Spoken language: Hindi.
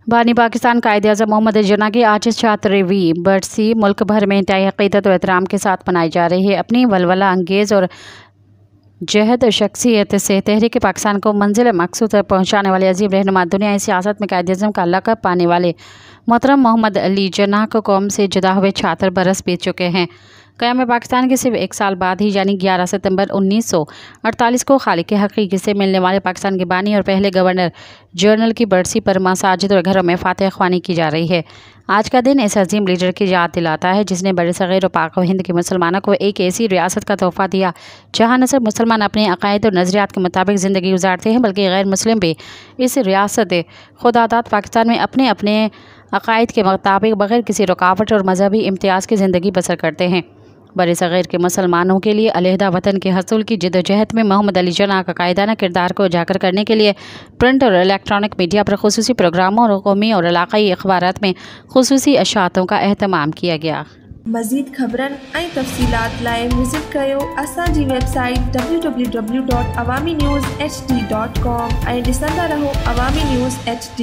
बानी पाकिस्तान कायद-ए-आज़म मोहम्मद जिन्ना की आज 76वीं बरसी मुल्क भर में इंतहाई अक़ीदत और एहतराम के साथ मनाई जा रही है। अपनी वलवला अंगेज़ और जहद शख्सियत से तहरीक पाकिस्तान को मंजिल मकसूद तक पहुँचाने वाले अजीम रहनुमा, दुनियाई सियासत में कायद-ए-आज़म का लक़ब पाने वाले मोहतरम मोहम्मद अली जिन्ना को कौम से जुदा हुए 76 बरस बीत चुके हैं। क़याम पाकिस्तान के सिर्फ एक साल बाद ही यानी 11 सितंबर 1948 को खालिक हक़ीक़ी से मिलने वाले पाकिस्तान के बानी और पहले गवर्नर जनरल की बरसी पर मसाजिद और घरों में फातिहा ख्वानी की जा रही है। आज का दिन इस अजीम लीडर की याद दिलाता है जिसने बड़े सग़ीर और पाक हिंद के मुसलमानों को एक ऐसी रियासत का तोहफ़ा दिया जहाँ न सिर्फ मुसलमान अपने अक़ायद और नज़रियात के मुताबिक ज़िंदगी गुजारते हैं बल्कि गैर मुस्लिम भी इस रियासत खुदादाद पाकिस्तान में अपने अपने अक़ायद के मुताबिक बग़ैर किसी रुकावट और मजहबी इम्तियाज़ की ज़िंदगी बसर करते हैं। बड़े सग़ीर के मुसलमानों के लिए अलहदा वतन के हसूल की जिद्दोजहद में मोहम्मद अली जिन्ना का कायदाना किरदार को उजागर करने के लिए प्रिंट और इलेक्ट्रॉनिक मीडिया पर ख़ुसूसी प्रोग्रामों और कौमी और इलाक़ाई अख़बारात में ख़ुसूसी अशातों का अहतमाम किया गया। मज़ीद ख़बरन ऐं तफ़सीलात लाइ विज़िट कयो असांजी वेबसाइट www.awamiNewsHD.com ऐं ॾिसंदा रहो अवामी न्यूज़ HD।